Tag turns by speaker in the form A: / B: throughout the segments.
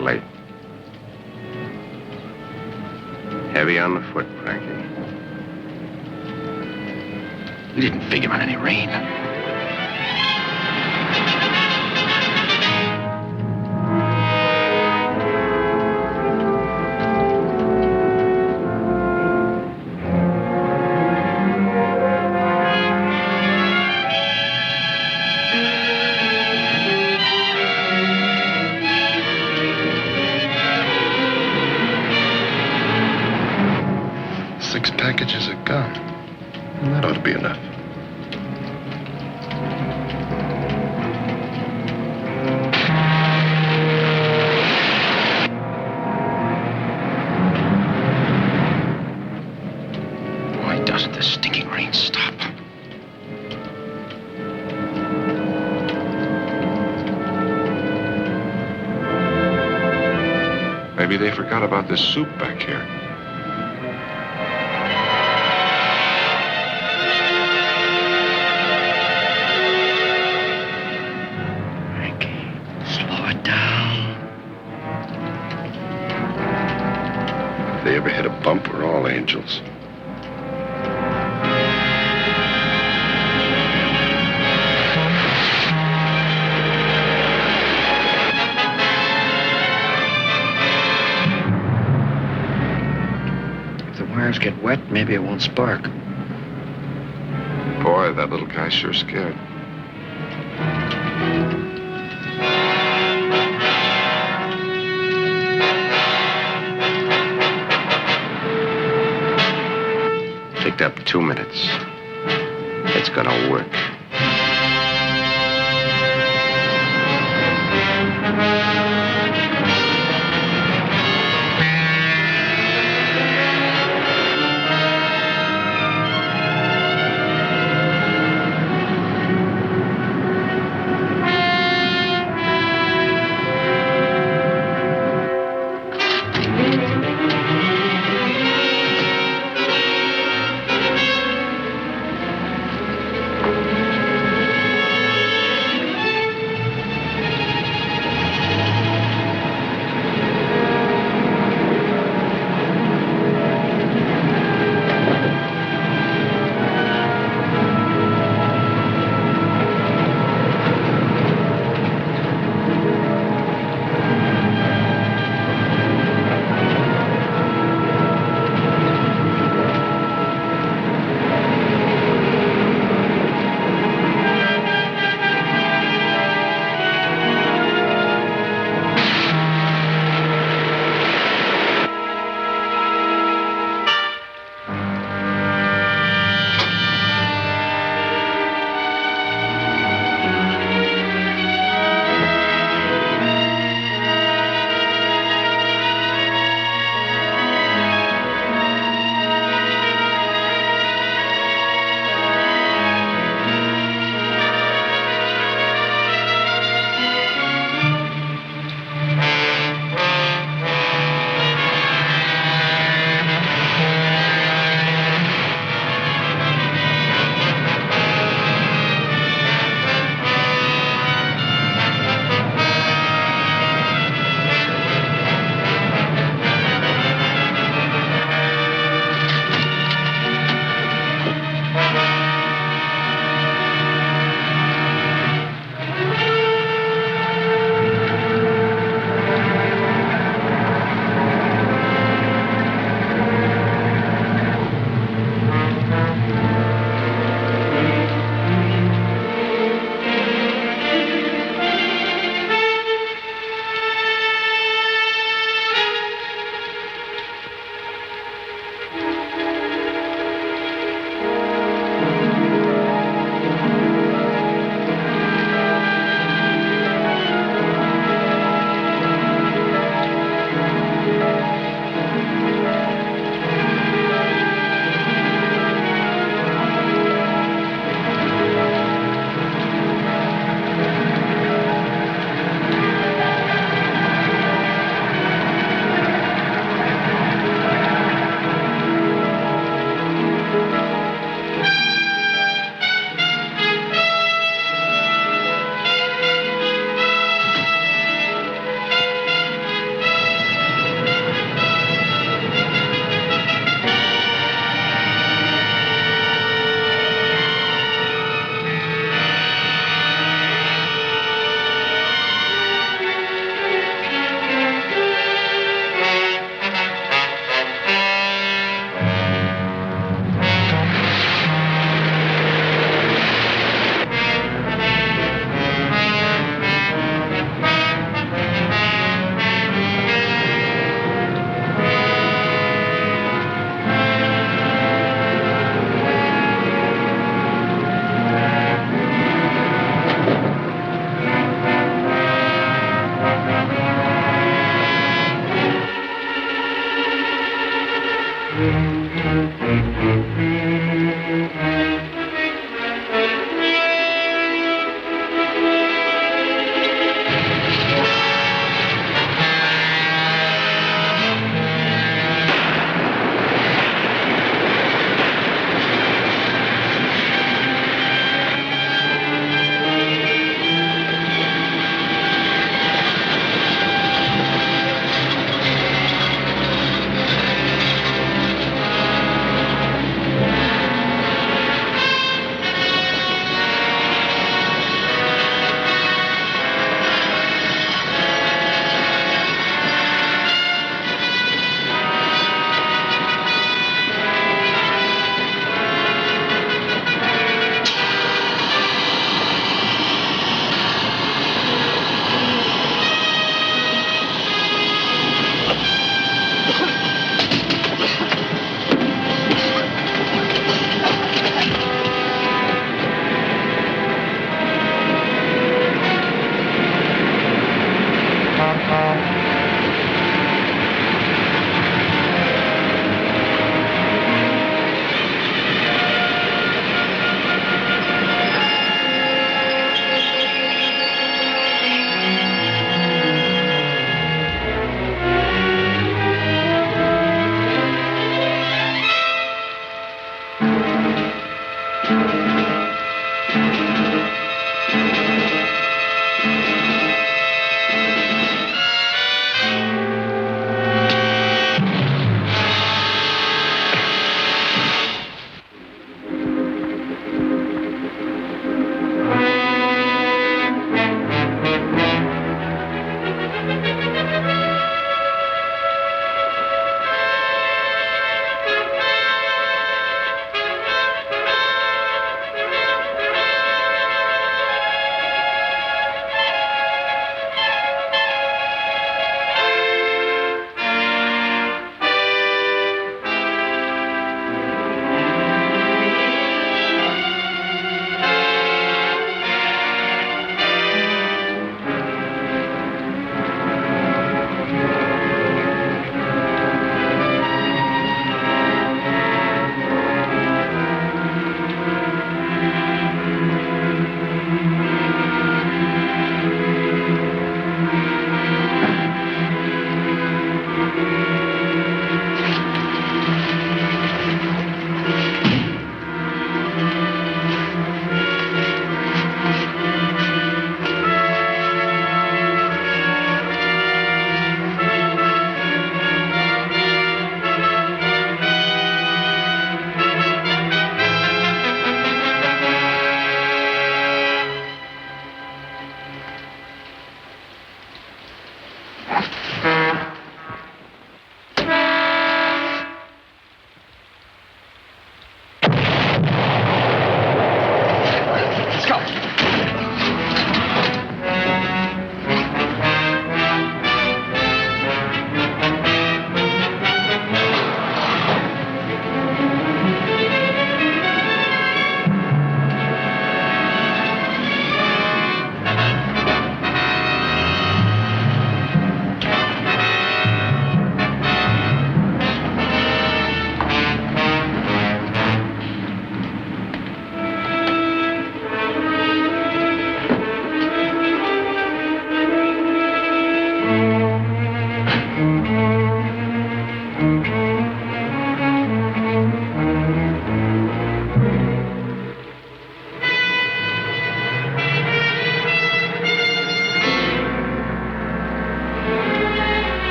A: late. Heavy on the foot, Frankie.
B: We didn't figure on any rain.
C: Packages of gum. That ought to be enough.
B: Why doesn't the stinking rain stop?
A: Maybe they forgot about this soup back here.
C: They ever hit a bump, we're all angels.
D: If the wires get wet, maybe it won't spark.
A: Boy, that little guy's sure scared. Picked up 2 minutes. It's gonna work.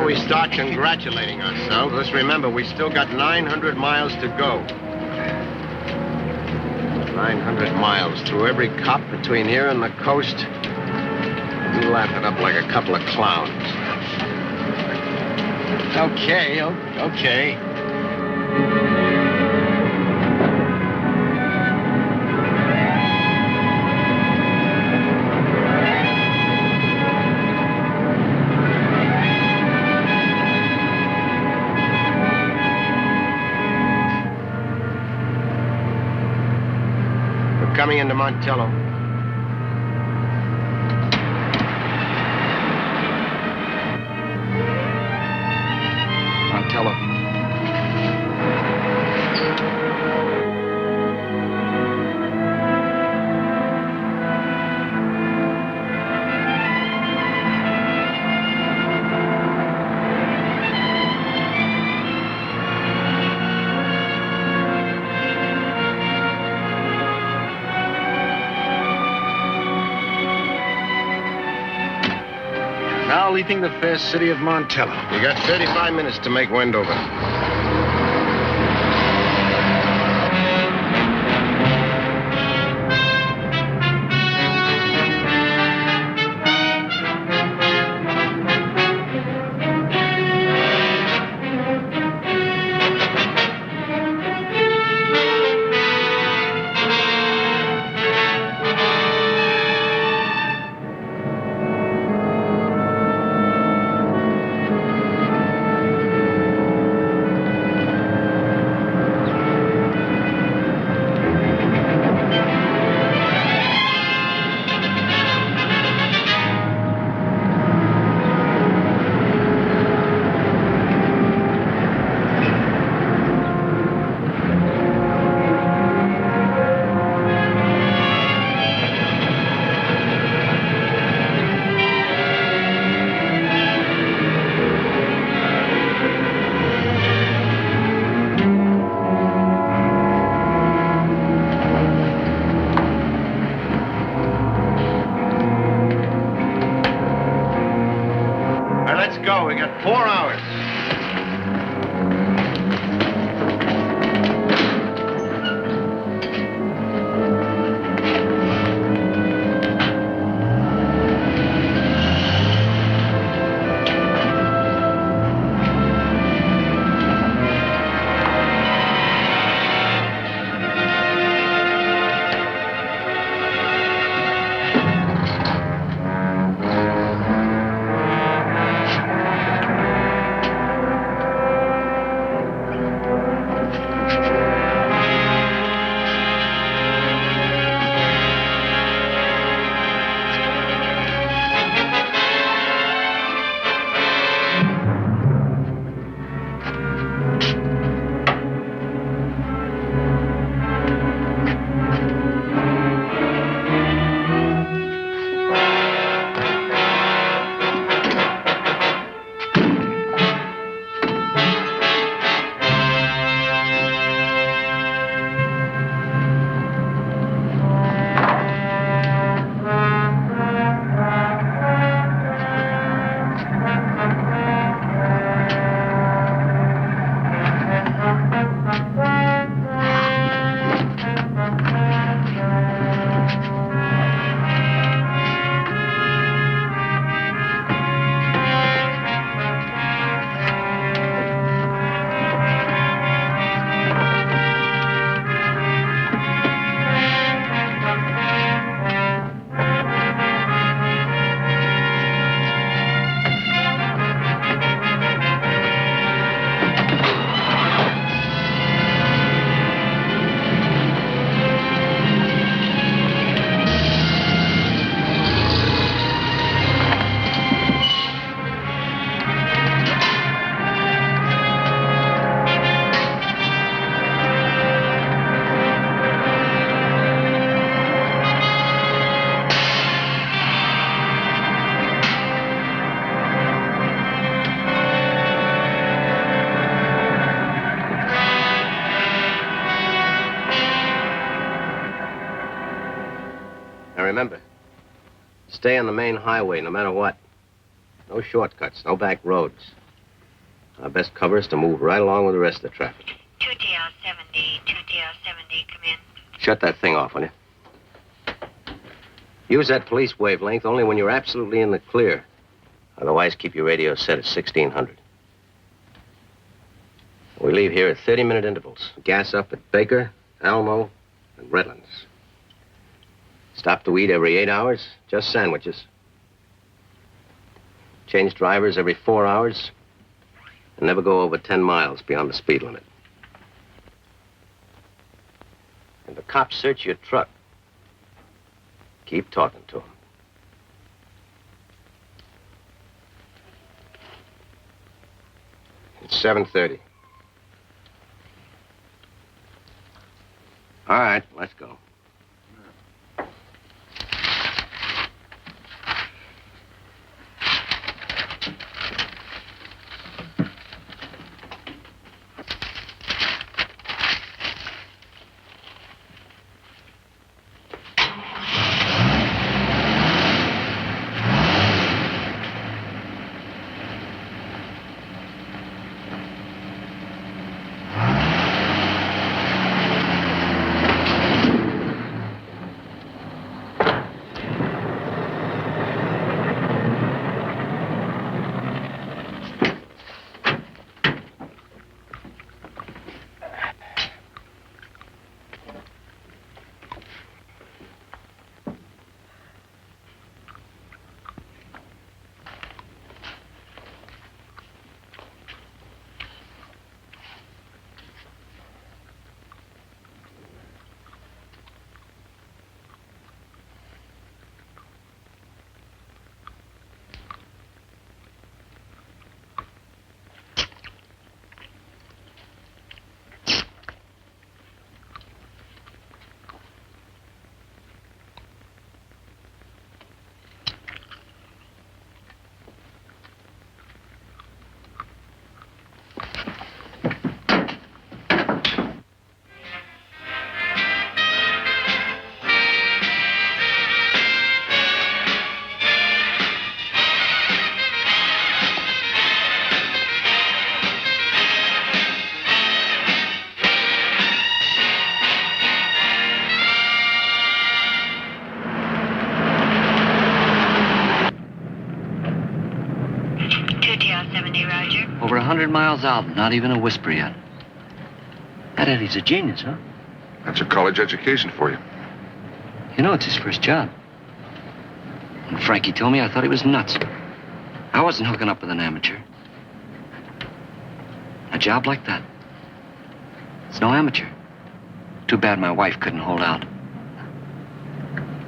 A: Before we start congratulating ourselves, let's remember we still got 900 miles to go. 900 miles through every cop between here and the coast. We laughed it up like a couple of clowns. Okay. We're coming into Montello. Montello. Now leaving the fair city of Montello. You got 35 minutes to make Wendover. We got 4 hours. Remember, stay on the main highway no matter what. No shortcuts, no back roads. Our best cover is to move right along with the rest of the traffic.
E: 2TL70, 2TL70, come in.
A: Shut that thing off, will you? Use that police wavelength only when you're absolutely in the clear. Otherwise, keep your radio set at 1600. We leave here at 30-minute intervals. Gas up at Baker, Almo, and Redlands. Stop to eat every 8 hours, just sandwiches. Change drivers every 4 hours, and never go over 10 miles beyond the speed limit. If the cops search your truck, keep talking to them. It's 7:30. All right, let's go.
D: Over 100 miles out, not even a whisper yet. That Eddie's a genius, huh?
C: That's a college education for you.
D: You know, it's his first job. When Frankie told me, I thought he was nuts. I wasn't hooking up with an amateur. A job like that, it's no amateur. Too bad my wife couldn't hold out.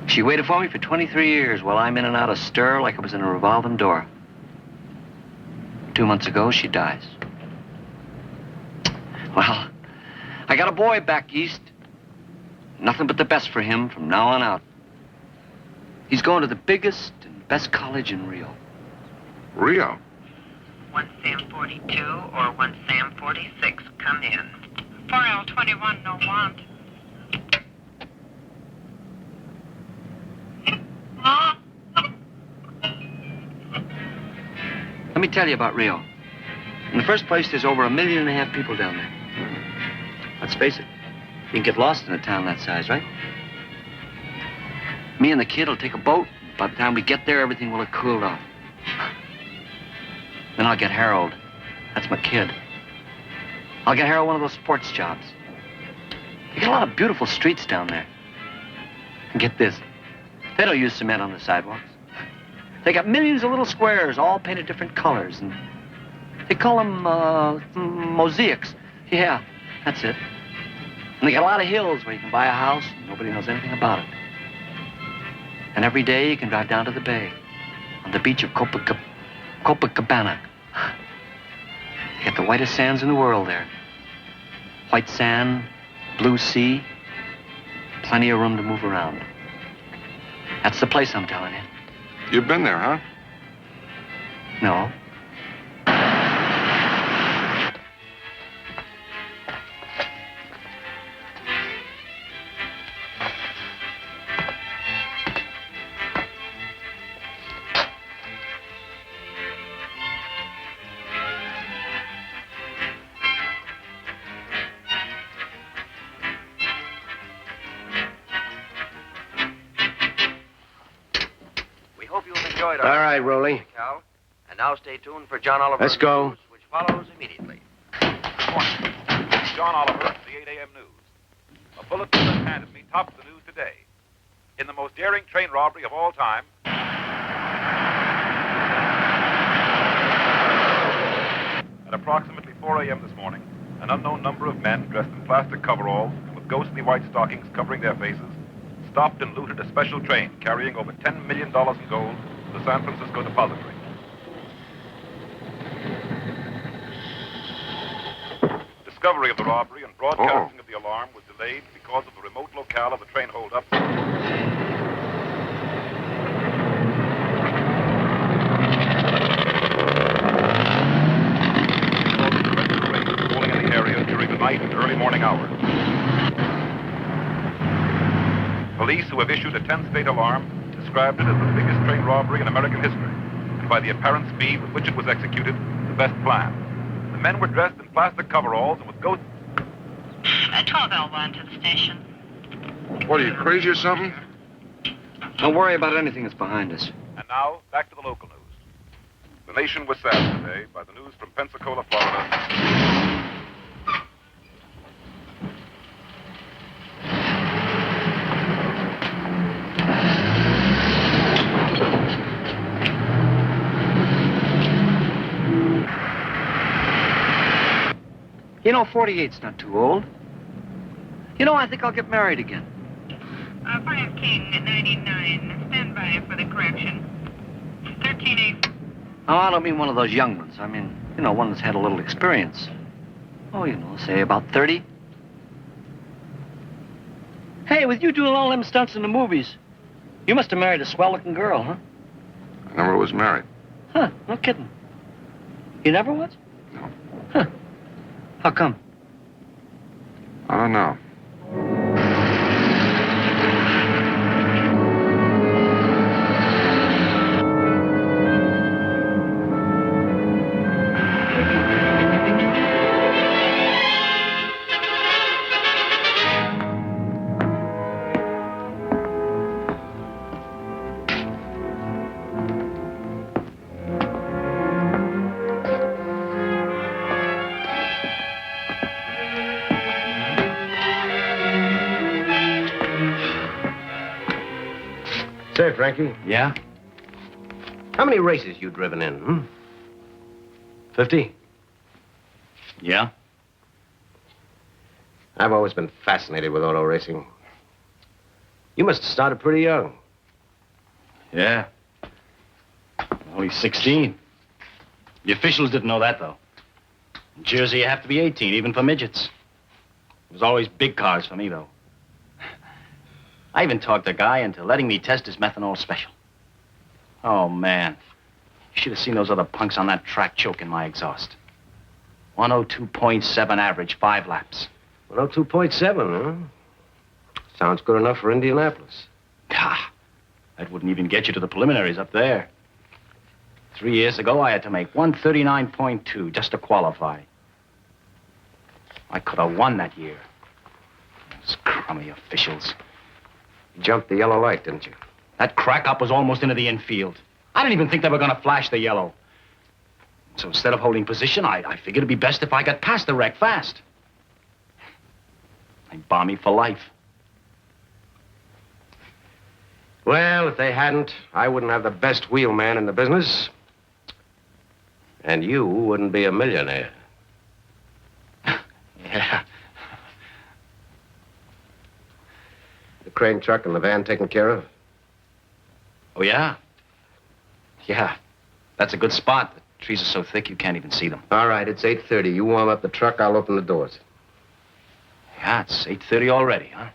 D: She waited for me for 23 years while I'm in and out of stir like it was in a revolving door. 2 months ago, she dies. Well, I got a boy back east. Nothing but the best for him from now on out. He's going to the biggest and best college in Rio.
C: Rio?
E: 1 Sam 42 or 1 Sam 46, come in. 4L21, no want.
D: Let me tell you about Rio. In the first place, there's over 1.5 million people down there. Let's face it, you can get lost in a town that size, right? Me and the kid will take a boat. By the time we get there, everything will have cooled off. Then I'll get Harold. That's my kid. I'll get Harold one of those sports jobs. They got a lot of beautiful streets down there. And get this, they don't use cement on the sidewalks. They got millions of little squares, all painted different colors, and they call them mosaics. Yeah, that's it. And they got a lot of hills where you can buy a house and nobody knows anything about it. And every day you can drive down to the bay, on the beach of Copacabana. They got the whitest sands in the world there. White sand, blue sea, plenty of room to move around. That's the place I'm telling you.
C: You've been there, huh?
D: No.
F: enjoyed our...
A: All right, Rolly.
F: Cal. And now stay tuned for John Oliver.
A: Let's go.
F: News, which follows immediately.
G: Good morning. This is John Oliver at the 8 a.m. news. A bulletin that handed me tops the news today. In the most daring train robbery of all time, at approximately 4 a.m. this morning, an unknown number of men dressed in plastic coveralls and with ghostly white stockings covering their faces stopped and looted a special train carrying over $10 million in gold to the San Francisco Depository. Discovery of the robbery and broadcasting of the alarm was delayed because of the remote locale of the train holdup. Falling in the area during the night and early morning hours. Police who have issued a 10-state alarm described it as the biggest train robbery in American history, and by the apparent speed with which it was executed, the best plan. The men were dressed in plastic coveralls and with ghost...
E: 12L1 to the station.
C: What, are you crazy or something?
D: Don't worry about anything that's behind us.
G: And now, back to the local news. The nation was saddened today by the news from Pensacola, Florida.
D: You know, 48's not too old. You know, I think I'll get married again.
E: Brian King at 99. Stand by for the correction. 13A.
D: Oh, I don't mean one of those young ones. I mean, you know, one that's had a little experience. Oh, you know, say about 30. Hey, with you doing all them stunts in the movies, you must have married a swell-looking girl, huh?
C: I never was married.
D: Huh, no kidding. You never was?
C: No.
D: Huh. How come?
C: I don't know.
A: Say, Frankie,
D: Yeah?
A: how many races you driven in, 50?
D: Yeah?
A: I've always been fascinated with auto racing. You must have started pretty young.
H: Yeah. Only 16. The officials didn't know that, though. In Jersey, you have to be 18, even for midgets. It was always big cars for me, though. I even talked a guy into letting me test his methanol special. Oh, man. You should have seen those other punks on that track choking my exhaust. 102.7 average, 5 laps.
A: 102.7, huh? Sounds good enough for Indianapolis.
H: Ah, that wouldn't even get you to the preliminaries up there. 3 years ago, I had to make 139.2 just to qualify. I could have won that year. Those crummy officials.
A: You jumped the yellow light, didn't you?
H: That crack-up was almost into the infield. I didn't even think they were going to flash the yellow. So instead of holding position, I figured it'd be best if I got past the wreck fast. They bomb me for life.
A: Well, if they hadn't, I wouldn't have the best wheelman in the business. And you wouldn't be a millionaire.
H: Yeah.
A: The crane truck and the van taken care of?
H: Oh, yeah? Yeah. That's a good spot. The trees are so thick you can't even see them.
A: All right, it's 8:30. You warm up the truck, I'll open the doors.
H: Yeah, it's 8:30 already, huh?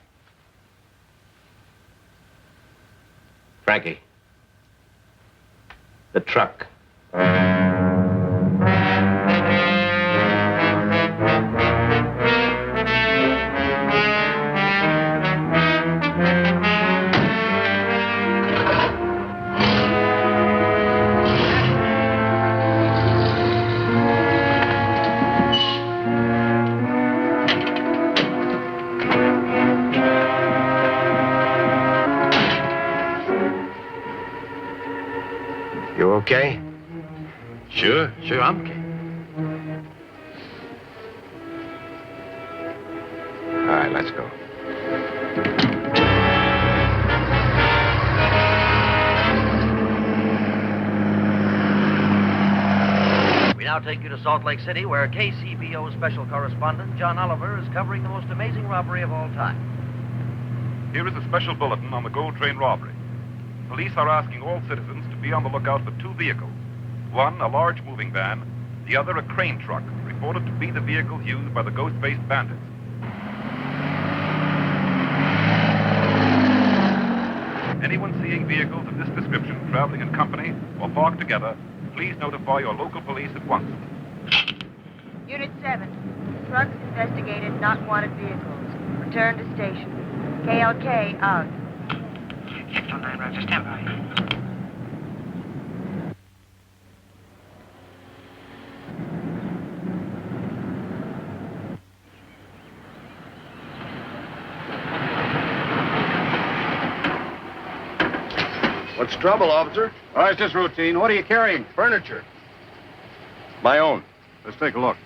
A: Frankie. The truck. Okay?
B: Sure, I'm okay.
A: All right, let's go.
F: We now take you to Salt Lake City, where KCBO special correspondent John Oliver is covering the most amazing robbery of all time.
G: Here is a special bulletin on the Gold Train robbery. Police are asking all citizens to be on the lookout for two vehicles. One, a large moving van. The other, a crane truck, reported to be the vehicles used by the ghost-faced bandits. Anyone seeing vehicles of this description traveling in company or parked together, please notify your local police at once.
I: Unit 7. Trucks investigated, not wanted vehicles. Return to station. KLK out.
E: 609, Roger, stand by.
C: What's the trouble, officer?
J: Oh, it's just routine. What are you carrying?
C: Furniture.
J: My own. Let's take a look.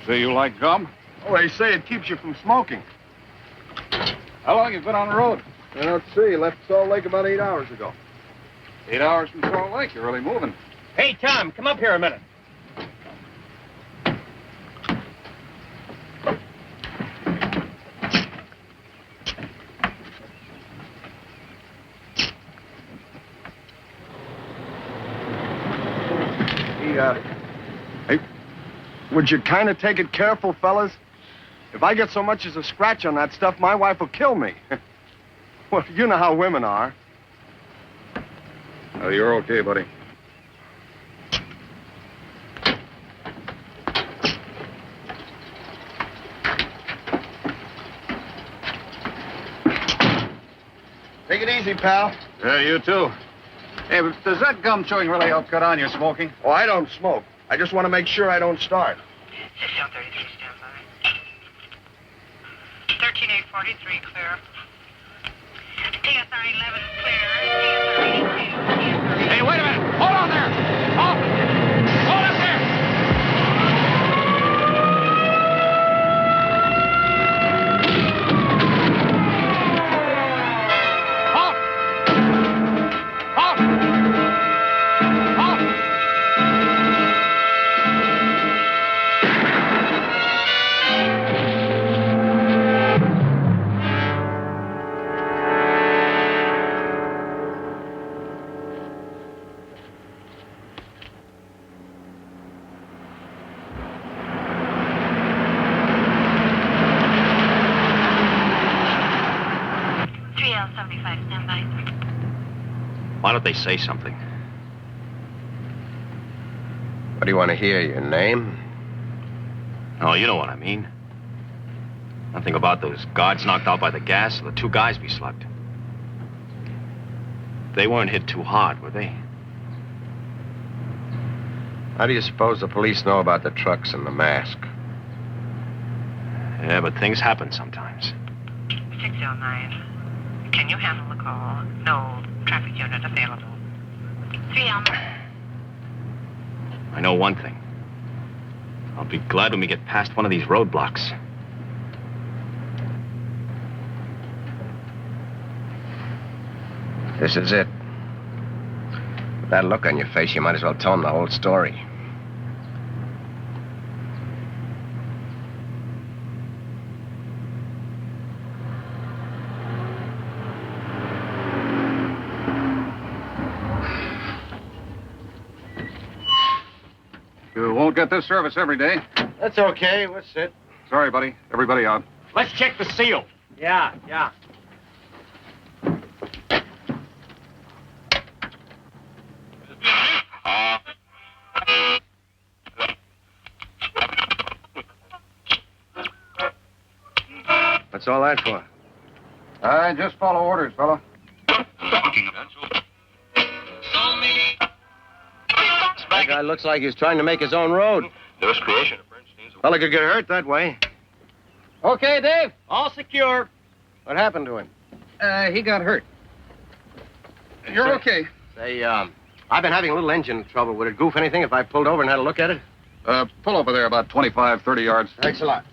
J: Say you like gum?
C: Oh, they say it keeps you from smoking.
J: How long you been on the road?
C: I don't see. Left Salt Lake about 8 hours ago.
J: 8 hours from Salt Lake. You're really moving.
H: Hey, Tom, come up here a minute.
C: Hey, would you kind of take it careful, fellas? If I get so much as a scratch on that stuff, my wife will kill me. Well, you know how women are.
J: Oh, you're okay, buddy.
C: Take it easy, pal.
J: Yeah, you too. Hey, but does that gum chewing really help cut on your smoking?
C: Oh, I don't smoke. I just want to make sure I don't start.
E: 633, stand by. 13843, clear. TSR 11, clear. TSR 82,
J: Hey, wait a minute. Hold on there. Halt. Hold up there. Halt. Halt. Halt.
B: Why don't they say something?
A: What do you want to hear? Your name?
B: Oh, you know what I mean. Nothing about those guards knocked out by the gas or the two guys we slugged. They weren't hit too hard, were they?
A: How do you suppose the police know about the trucks and the mask?
B: Yeah, but things happen sometimes.
E: 609. Can you handle the call? No traffic unit available. 309.
B: I know one thing. I'll be glad when we get past one of these roadblocks.
A: This is it. With that look on your face, you might as well tell them the whole story.
J: You won't get this service every day.
C: That's okay. We'll sit.
J: Sorry, buddy. Everybody out.
H: Let's check the seal. Yeah.
A: What's all that for?
J: Just follow orders, fella.
A: That guy looks like he's trying to make his own road. Fella could get hurt that way.
J: Okay, Dave?
H: All secure.
A: What happened to him?
J: He got hurt. You're
A: Sir?
J: okay.
A: Say, I've been having a little engine trouble. Would it goof anything if I pulled over and had a look at it?
J: Pull over there about 25, 30 yards.
A: Thanks a lot.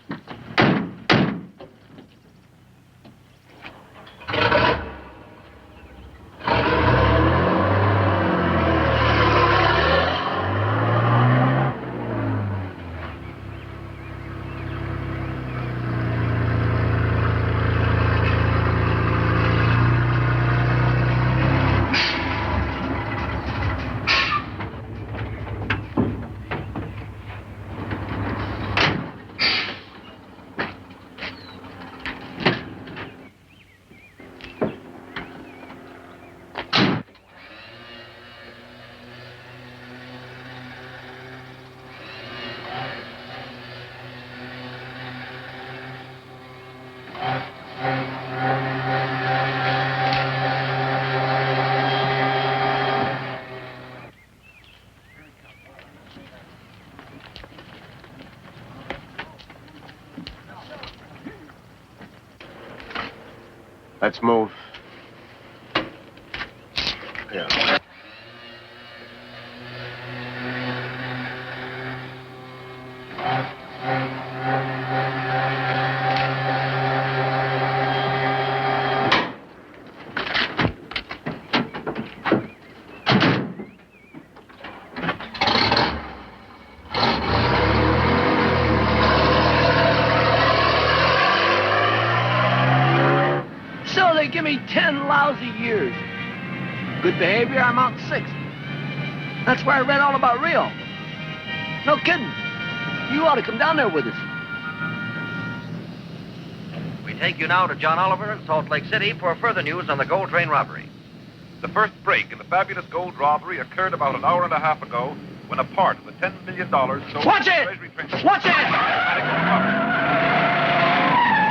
A: Let's move. Yeah.
F: So they give me 10 lousy years. Good behavior, I'm out in 6. That's where I read all about Rio. No kidding. You ought to come down there with us. We take you now to John Oliver in Salt Lake City for further news on the gold train robbery.
G: The first break in the fabulous gold robbery occurred about an hour and a half ago when a part of the $10 million sold
F: Watch
G: to the
F: it!
G: Treasury train.
F: Watch it!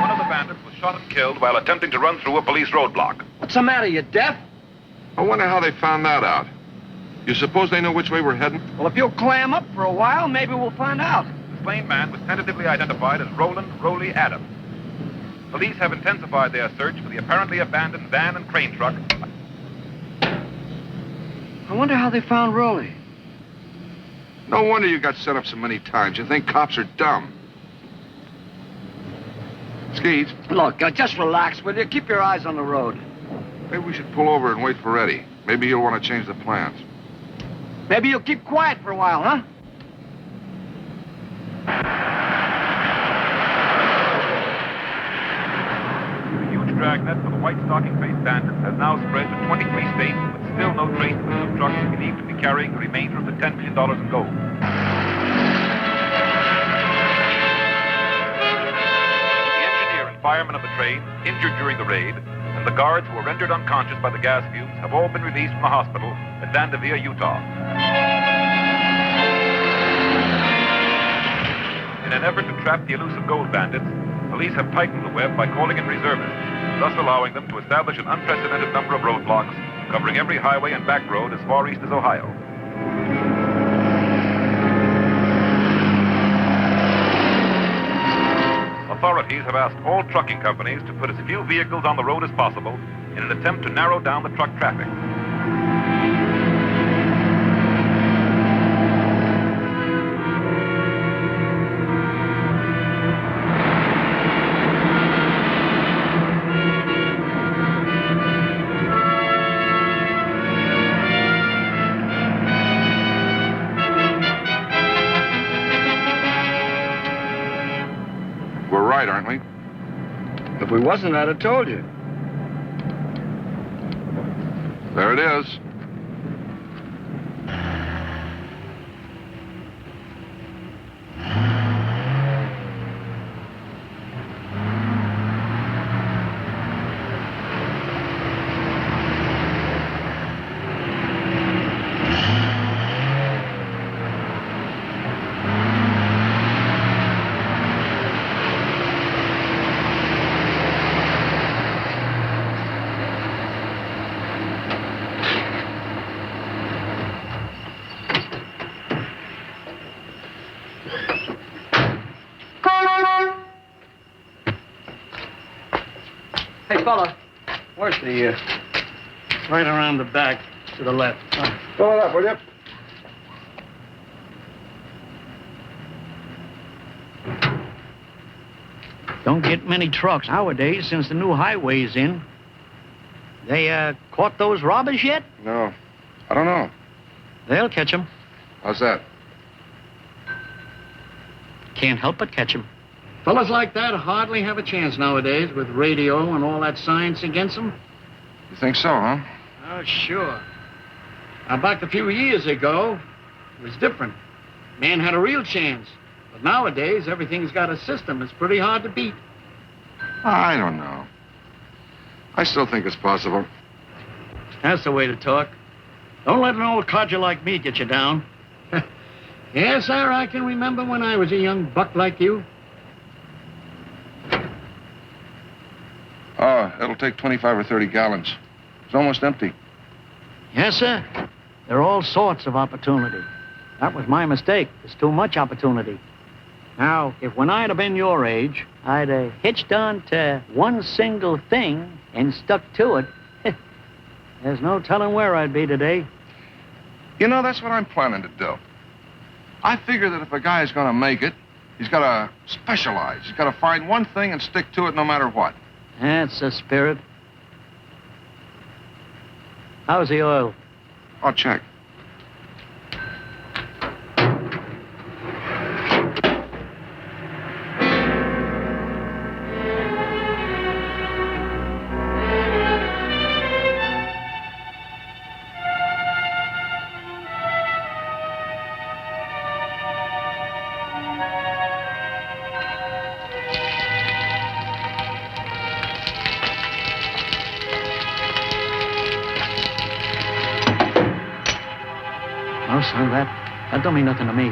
G: One of the bandits was shot and killed while attempting to run through a police roadblock.
F: What's the matter, you deaf?
K: I wonder how they found that out. You suppose they know which way we're heading?
F: Well, if you'll clam up for a while, maybe we'll find out.
G: The slain man was tentatively identified as Roland Rowley Adams. Police have intensified their search for the apparently abandoned van and crane truck.
F: I wonder how they found Rowley.
K: No wonder you got set up so many times. You think cops are dumb. Skeets,
F: Look, just relax, will you? Keep your eyes on the road.
K: maybe we should pull over and wait for Eddie. Maybe he'll want to change the plans.
F: Maybe you'll keep quiet for a while, huh?
G: The huge dragnet for the white stocking-faced bandits has now spread to 23 states, with still no trace of the two trucks believed to be carrying the remainder of the $10 million in gold. The engineer and firemen of the train, injured during the raid, and the guards who were rendered unconscious by the gas fumes have all been released from the hospital at Vanderveer, Utah. In an effort to trap the elusive gold bandits, police have tightened the web by calling in reservists, thus allowing them to establish an unprecedented number of roadblocks, covering every highway and back road as far east as Ohio. Authorities have asked all trucking companies to put as few vehicles on the road as possible in an attempt to narrow down the truck traffic.
K: We're right, aren't we?
C: If we wasn't, I'd have told you.
K: There it is.
F: Hey, fella, where's the...
H: Right around the back, to the left.
C: Fill it up, will you?
H: Don't get many trucks nowadays since the new highway's in. They, caught those robbers yet?
K: No. I don't know.
H: They'll catch 'em.
K: How's that?
H: Can't help but catch 'em. Fellas like that hardly have a chance nowadays with radio and all that science against them.
K: You think so, huh?
H: Oh, sure. Now, back a few years ago, it was different. Man had a real chance. But nowadays, everything's got a system. It's pretty hard to beat.
K: I don't know. I still think it's possible.
H: That's the way to talk. Don't let an old codger like me get you down. Yes, sir, I can remember when I was a young buck like you.
K: Oh, it'll take 25 or 30 gallons. It's almost empty.
H: Yes, sir. There are all sorts of opportunity. That was my mistake. There's too much opportunity. Now, if when I'd have been your age, I'd have hitched on to one single thing and stuck to it, there's no telling where I'd be today.
K: You know, that's what I'm planning to do. I figure that if a guy is going to make it, he's got to specialize. He's got to find one thing and stick to it no matter what.
H: That's the spirit. How's the oil?
K: I'll check.
H: No, son, that don't mean nothing to me.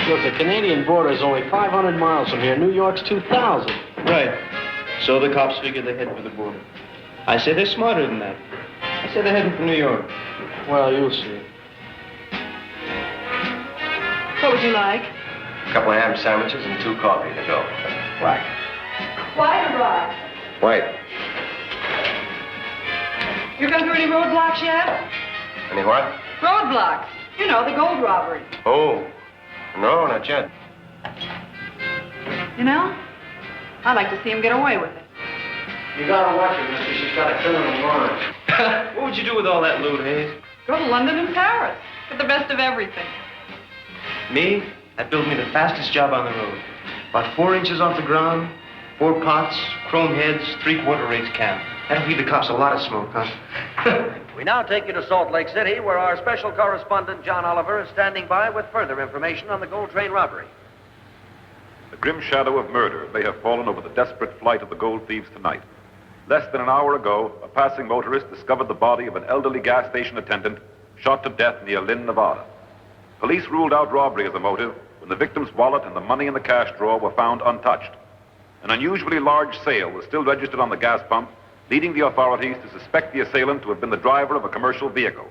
L: Look, the Canadian border is only 500 miles from here. New York's 2,000.
M: Right. So the cops figured they head for the border. I say they're smarter than that. I say they're heading for New York.
L: Well, you'll see.
N: What would you like?
A: A couple of ham sandwiches and 2 coffee to go. Black.
N: White or black?
A: White.
N: You been through any roadblocks yet?
A: Any what?
N: Roadblocks. You know, the gold robbery.
A: Oh. No, not yet.
N: You know, I'd like to see him get away with it.
L: You gotta watch her, mister. She's got a criminal mind.
M: What would you do with all that loot, Hayes?
N: Go to London and Paris. Get the best of everything.
M: Me? That built me the fastest job on the road. About 4 inches off the ground, 4 pots, chrome heads, 3/4 rates cap. That'll feed the cops a lot of smoke, huh?
F: We now take you to Salt Lake City, where our special correspondent, John Oliver, is standing by with further information on the gold train robbery.
G: The grim shadow of murder may have fallen over the desperate flight of the gold thieves tonight. Less than an hour ago, a passing motorist discovered the body of an elderly gas station attendant shot to death near Lynn, Nevada. Police ruled out robbery as a motive when the victim's wallet and the money in the cash drawer were found untouched. An unusually large sale was still registered on the gas pump, leading the authorities to suspect the assailant to have been the driver of a commercial vehicle.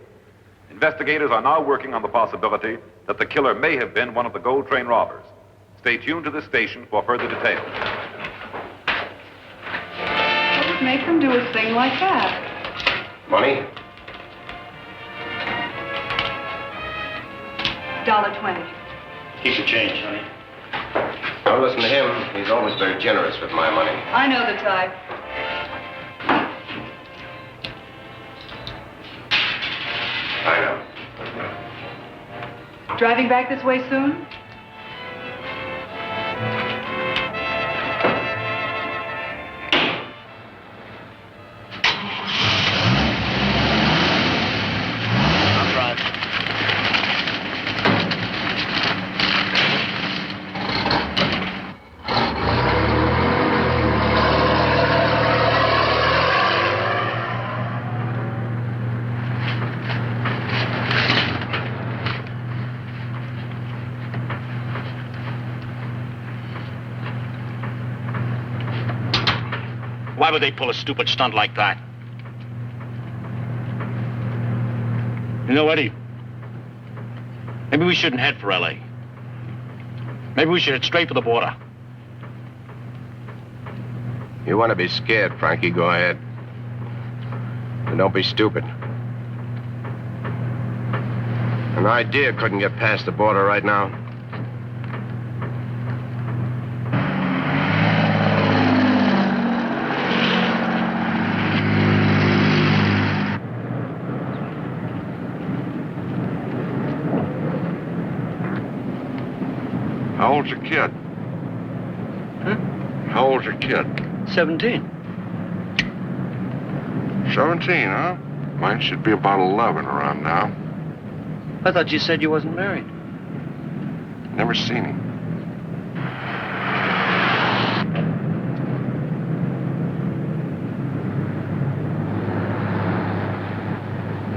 G: Investigators are now working on the possibility that the killer may have been one of the gold train robbers. Stay tuned to this station for further details.
N: What would make them do a thing like that?
A: Money?
N: $1.20.
H: Keep the change, honey.
A: Don't listen to him. He's always very generous with my money.
N: I know the type.
A: I know.
N: Driving back this way soon?
H: I'll drive. Why would they pull a stupid stunt like that? You know, Eddie, maybe we shouldn't head for L.A. Maybe we should head straight for the border.
A: You want to be scared, Frankie, go ahead. And don't be stupid. An idea couldn't get past the border right now.
K: How old's your kid?
F: Huh?
K: How old's your kid?
F: 17.
K: 17, huh? Mine should be about 11 around now.
F: I thought you said you wasn't married.
K: Never seen him.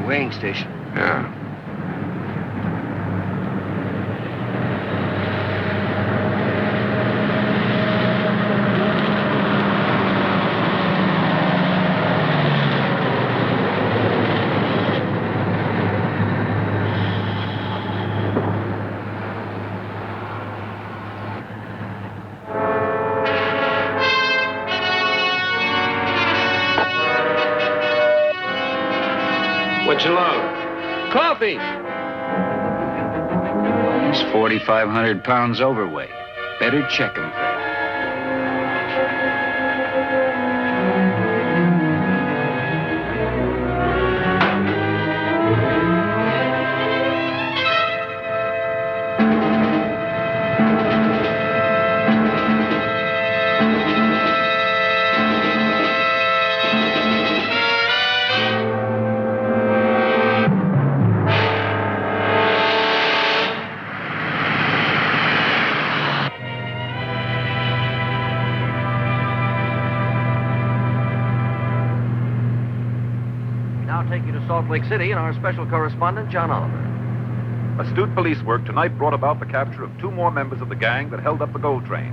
F: Weighing station.
K: Yeah.
A: What you load?
F: Coffee!
J: He's 4,500 pounds overweight. Better check him.
F: Salt Lake City and our special correspondent, John Oliver.
G: Astute police work tonight brought about the capture of 2 more members of the gang that held up the gold train.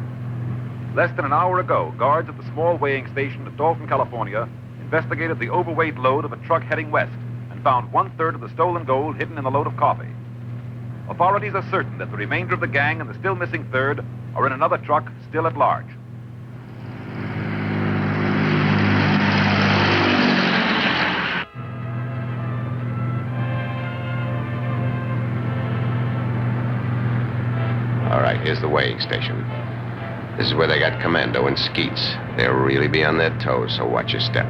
G: Less than an hour ago, guards at the small weighing station at Dalton, California, investigated the overweight load of a truck heading west and found 1/3 of the stolen gold hidden in the load of coffee. Authorities are certain that the remainder of the gang and the still missing third are in another truck still at large.
A: All right, here's the weighing station. This is where they got Commando and Skeets. They'll really be on their toes, so watch your step.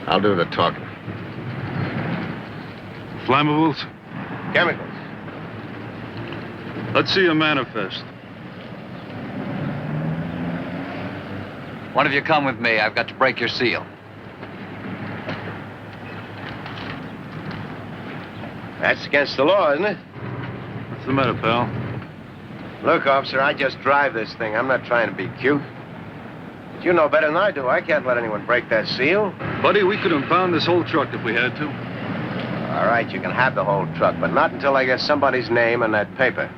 A: I'll do the talking.
K: Flammables?
A: Chemicals.
J: Let's see your manifest.
D: One of you come with me. I've got to break your seal.
A: That's against the law, isn't it?
J: What's the matter, pal?
A: Look, officer, I just drive this thing. I'm not trying to be cute. But you know better than I do. I can't let anyone break that seal.
J: Buddy, we could impound this whole truck if we had to.
A: All right, you can have the whole truck, but not until I get somebody's name on that paper.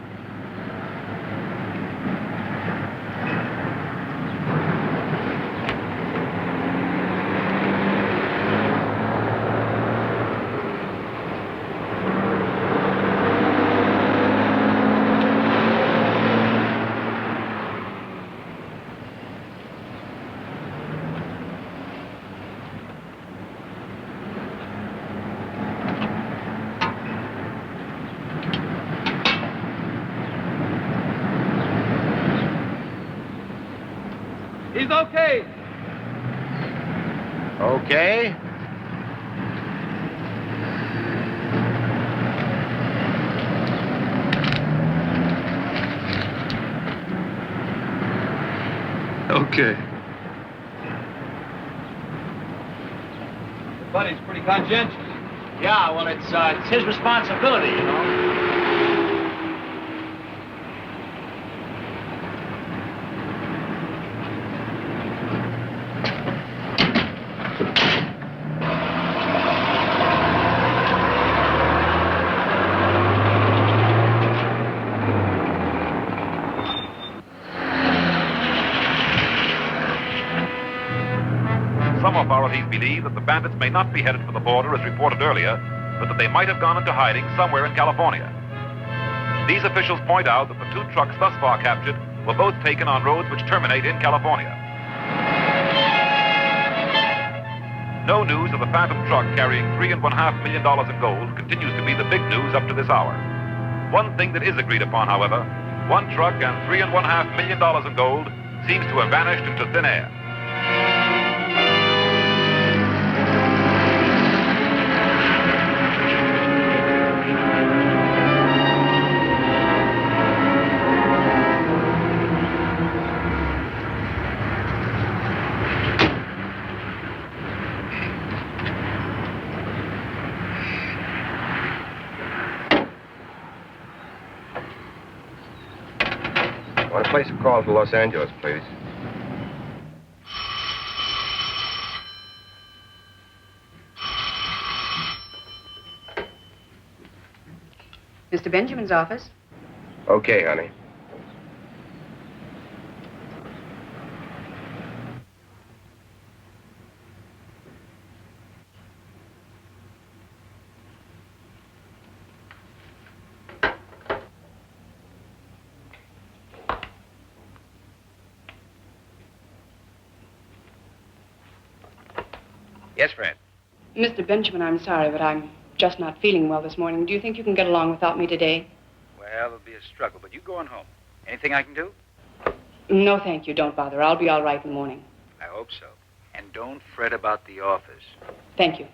F: He's okay.
A: Okay.
J: Okay.
F: Buddy's pretty conscientious.
H: Yeah, well, it's his responsibility, you know.
G: Some authorities believe that the bandits may not be headed for the border as reported earlier, but that they might have gone into hiding somewhere in California. These officials point out that the two trucks thus far captured were both taken on roads which terminate in California. No news of the phantom truck carrying $3.5 million in gold continues to be the big news up to this hour. One thing that is agreed upon, however, one truck and $3.5 million in gold seems to have vanished into thin air.
A: I want to place a call to Los Angeles, please.
O: Mr. Benjamin's office.
A: Okay, honey. Yes, Fran.
O: Mr. Benjamin, I'm sorry, but I'm just not feeling well this morning. Do you think you can get along without me today?
J: Well, it'll be a struggle, but you go on home. Anything I can do?
O: No, thank you. Don't bother. I'll be all right in the morning.
J: I hope so. And don't fret about the office.
O: Thank you.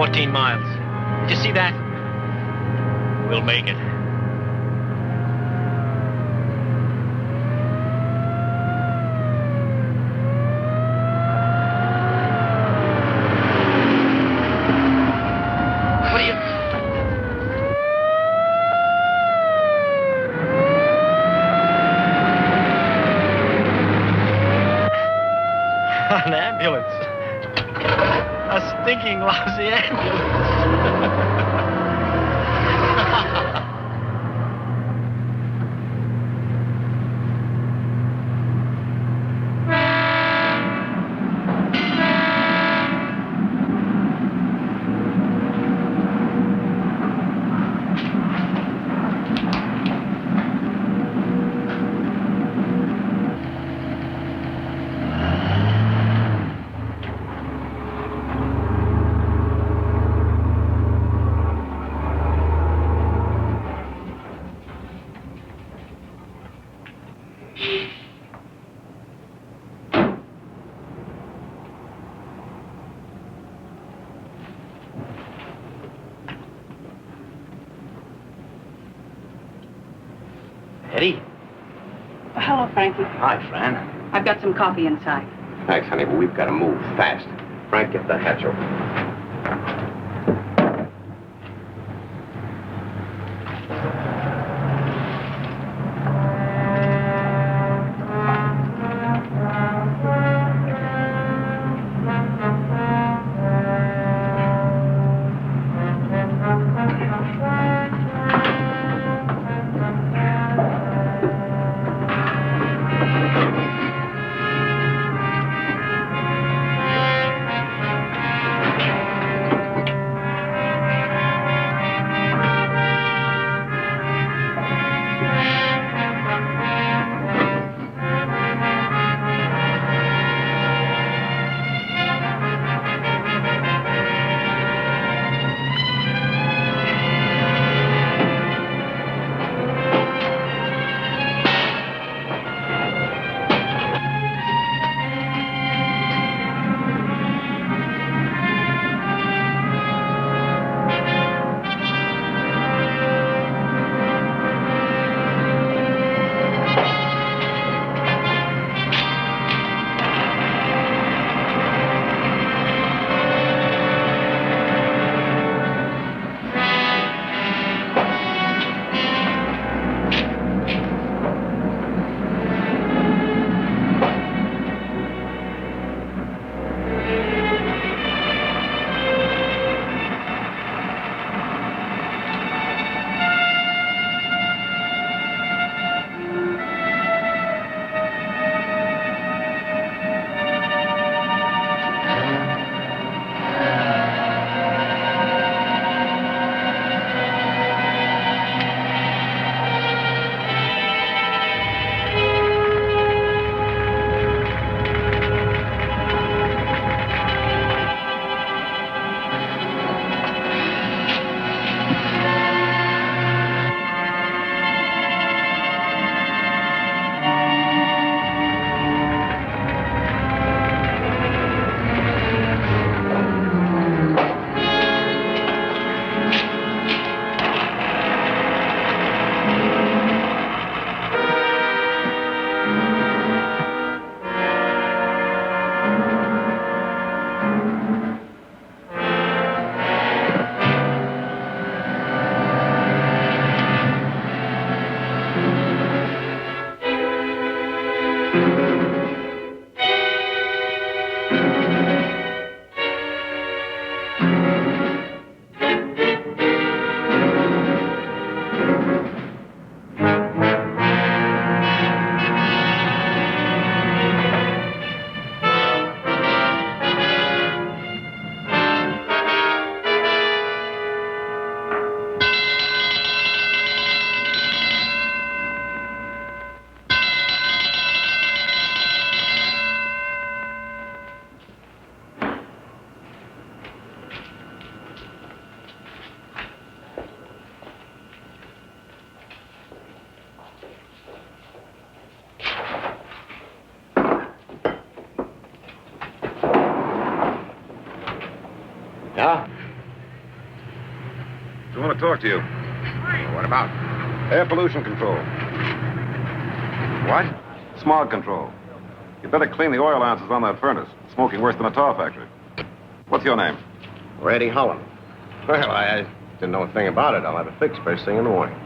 H: 14 miles. Did you see that? We'll make it. What are you... An ambulance. A stinking lousy ambulance. Eddie?
O: Hello, Frankie.
H: Hi, Fran.
O: I've got some coffee inside.
A: Thanks, honey, but we've got to move fast. Frank, get the hatch open. Yeah?
G: I want to talk to you.
K: What about?
G: Air pollution control.
K: What?
G: Smog control. You better clean the oil ounces on that furnace. It's smoking worse than a tar factory. What's your name?
A: Eddie Holland. Well, I didn't know a thing about it. I'll have it fixed first thing in the morning.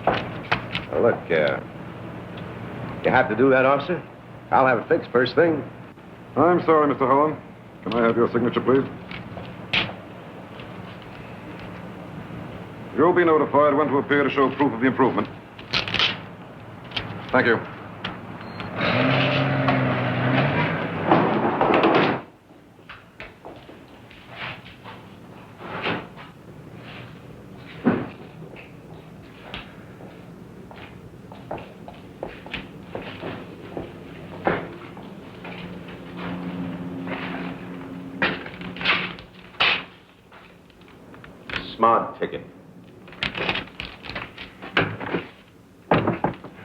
A: Now, look, you have to do that, officer? I'll have it fixed first thing.
G: I'm sorry, Mr. Holland. Can I have your signature, please? You'll be notified when to appear to show proof of the improvement. Thank you.
A: Smog ticket.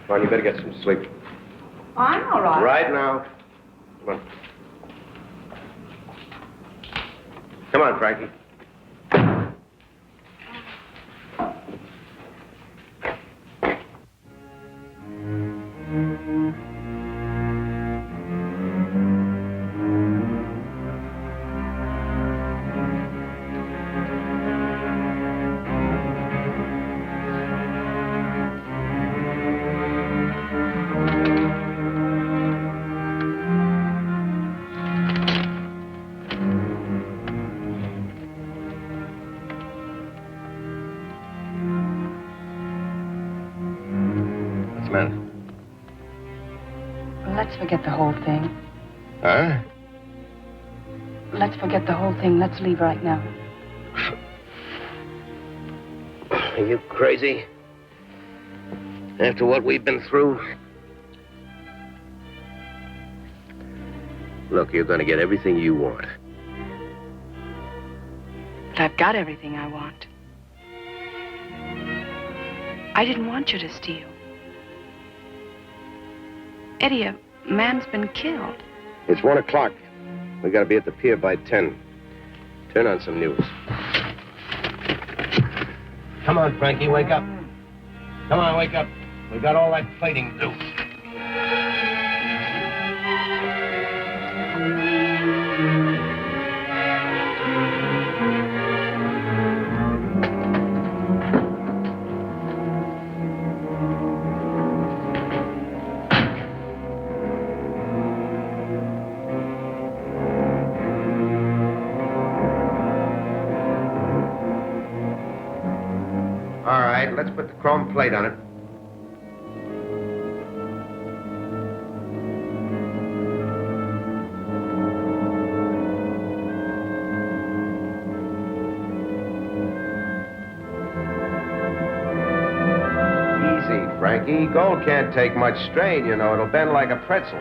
A: Come on, you better get some sleep.
O: I'm all right.
A: Right now. Come on. Come on, Frankie.
O: Let's forget the whole thing.
A: Huh?
O: Let's forget the whole thing. Let's leave right now.
A: Are you crazy? After what we've been through? Look, you're going to get everything you want.
O: But I've got everything I want. I didn't want you to steal. Eddie, a man's been killed.
A: It's 1 o'clock. We got to be at the pier by 10. Turn on some news. Come on, Frankie, wake up. Come on, wake up. We got all that plating to do. All right, let's put the chrome plate on it. Easy, Frankie. Gold can't take much strain, you know. It'll bend like a pretzel.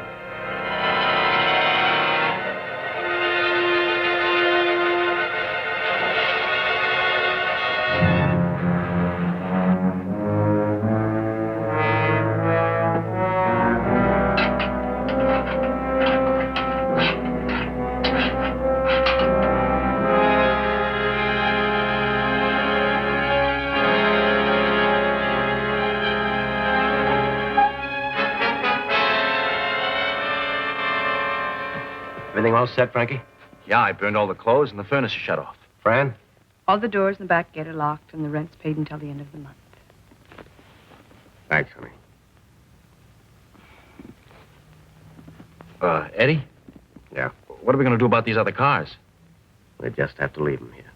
A: Everything all set, Frankie?
H: Yeah, I burned all the clothes and the furnace is shut off.
A: Fran?
O: All the doors in the back gate are locked and the rent's paid until the end of the month.
A: Thanks, honey.
H: Eddie?
A: Yeah?
H: What are we going to do about these other cars?
A: We just have to leave them here.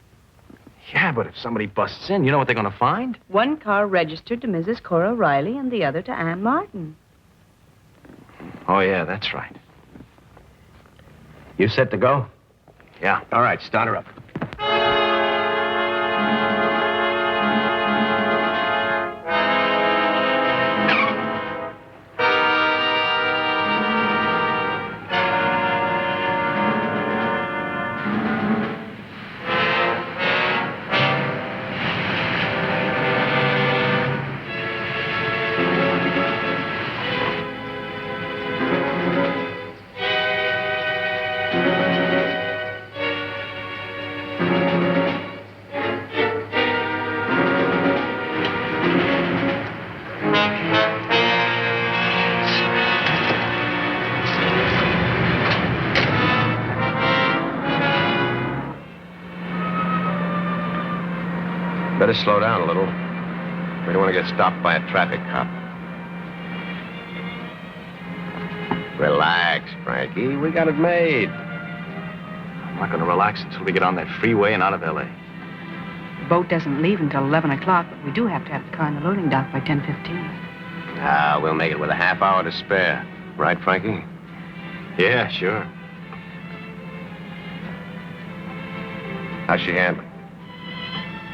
H: Yeah, but if somebody busts in, you know what they're going to find?
O: One car registered to Mrs. Cora Riley and the other to Ann Martin.
H: Oh, yeah, that's right.
A: You set to go?
H: Yeah.
A: All right, start her up. Better slow down a little. We don't want to get stopped by a traffic cop. Relax, Frankie. We got it made.
B: I'm not going to relax until we get on that freeway and out of L.A.
O: The boat doesn't leave until 11 o'clock, but we do have to have the car in the loading dock by 10:15.
A: Ah, we'll make it with a half hour to spare. Right, Frankie?
B: Yeah, sure.
A: How's she handling?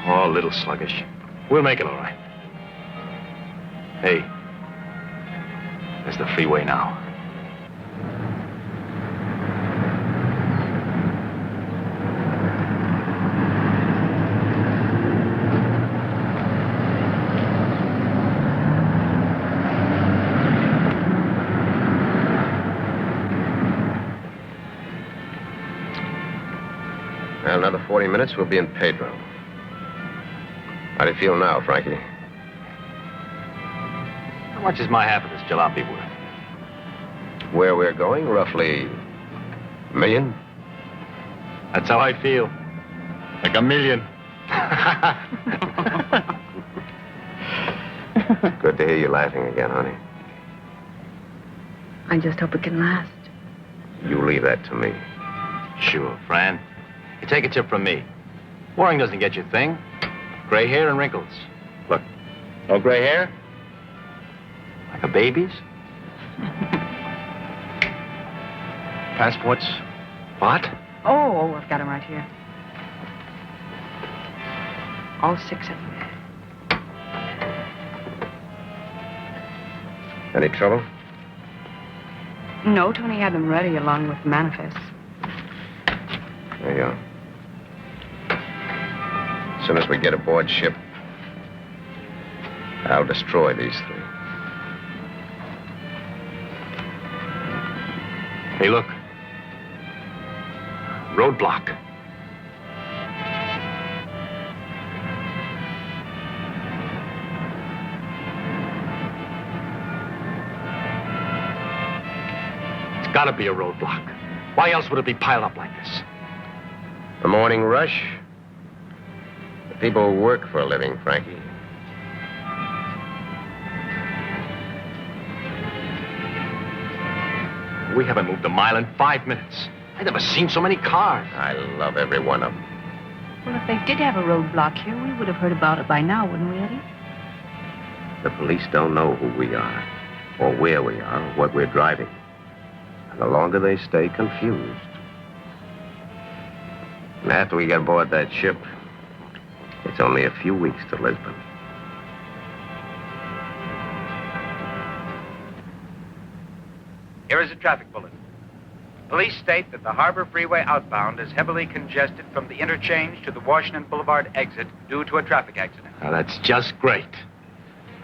B: Oh, a little sluggish. We'll make it all right. Hey, there's the freeway now.
A: Well, another 40 minutes, we'll be in Pedro. How do you feel now, Frankie?
B: How much is my half of this jalopy worth?
A: Where we're going, roughly $1 million?
B: That's how I feel. Like $1 million.
A: Good to hear you laughing again, honey.
O: I just hope it can last.
A: You leave that to me.
B: Sure, Fran. You take a tip from me. Warring doesn't get you a thing. Gray hair and wrinkles. Look, no gray hair? Like a baby's? Passports? What?
O: Oh, I've got them right here. All 6 of them.
A: Any trouble?
O: No, Tony had them ready along with the manifests.
A: There you are. As soon as we get aboard ship, I'll destroy these 3.
B: Hey, look. Roadblock. It's gotta be a roadblock. Why else would it be piled up like this?
A: The morning rush? The people who work for a living, Frankie.
B: We haven't moved a mile in 5 minutes. I've never seen so many cars.
A: I love every one of them.
O: Well, if they did have a roadblock here, we would have heard about it by now, wouldn't we, Eddie?
A: The police don't know who we are, or where we are, or what we're driving. And the longer they stay confused. And after we get aboard that ship, it's only a few weeks to Lisbon.
J: Here is a traffic bulletin. Police state that the Harbor Freeway outbound is heavily congested from the interchange to the Washington Boulevard exit due to a traffic accident.
B: Now, that's just great.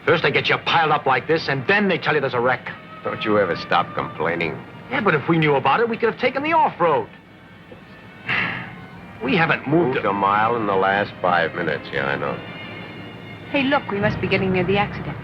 B: First they get you piled up like this, and then they tell you there's a wreck.
A: Don't you ever stop complaining?
B: Yeah, but if we knew about it, we could have taken the off-road. We haven't moved
A: a mile in the last 5 minutes. Yeah, I know.
O: Hey, look, we must be getting near the accident.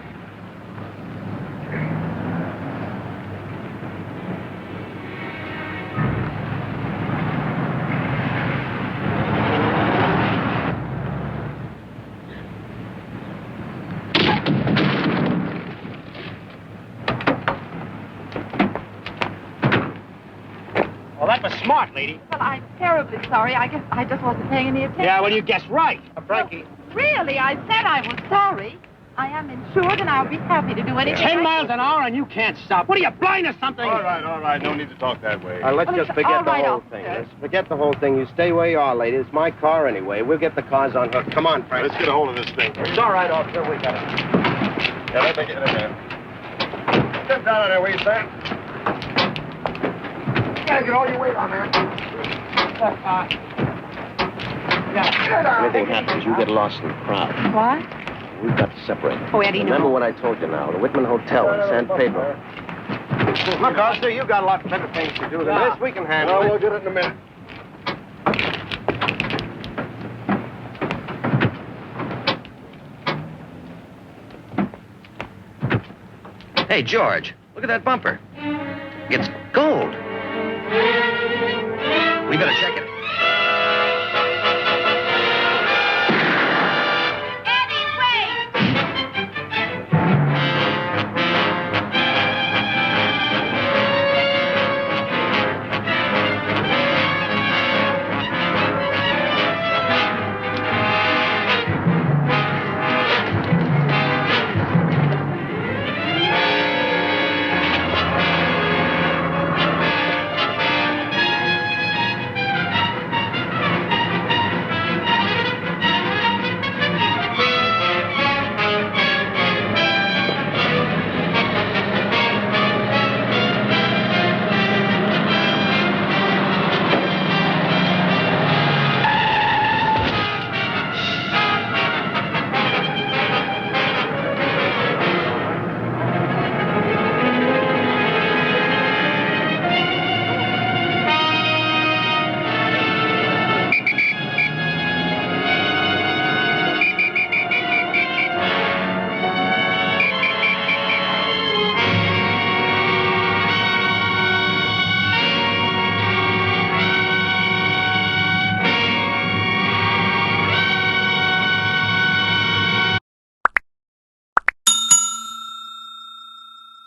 H: Well, that was smart, lady.
N: Well, I'm terribly sorry. I guess I just wasn't paying any attention.
H: Yeah, well, you guessed right. Frankie.
N: Really, I said I was sorry. I am insured, and I'll be happy to do anything.
H: 10 miles an hour, and you can't stop. What are you, blind or something?
C: All right. No need to talk that way.
A: Let's just forget
N: all
A: the
N: right,
A: whole
N: officer.
A: thing. Let's forget the whole thing. You stay where you are, lady. It's my car anyway. We'll get the cars on hook. Come on, Frank.
C: Let's get a hold of this thing.
A: It's all right, officer. We got it.
C: Yeah, let me get in there. Get down on there, will you, sir?
F: You gotta get all your weight on there.
A: Anything happens, you get lost in the crowd.
O: What?
A: We've got to separate.
O: Oh, Eddie, no.
A: Remember what I told you now. The Whitman Hotel in San Pedro. Look, officer, you've got a lot better things to do than this. We can handle it.
C: We'll get it in a minute.
D: Hey, George, look at that bumper. It's gold. We better check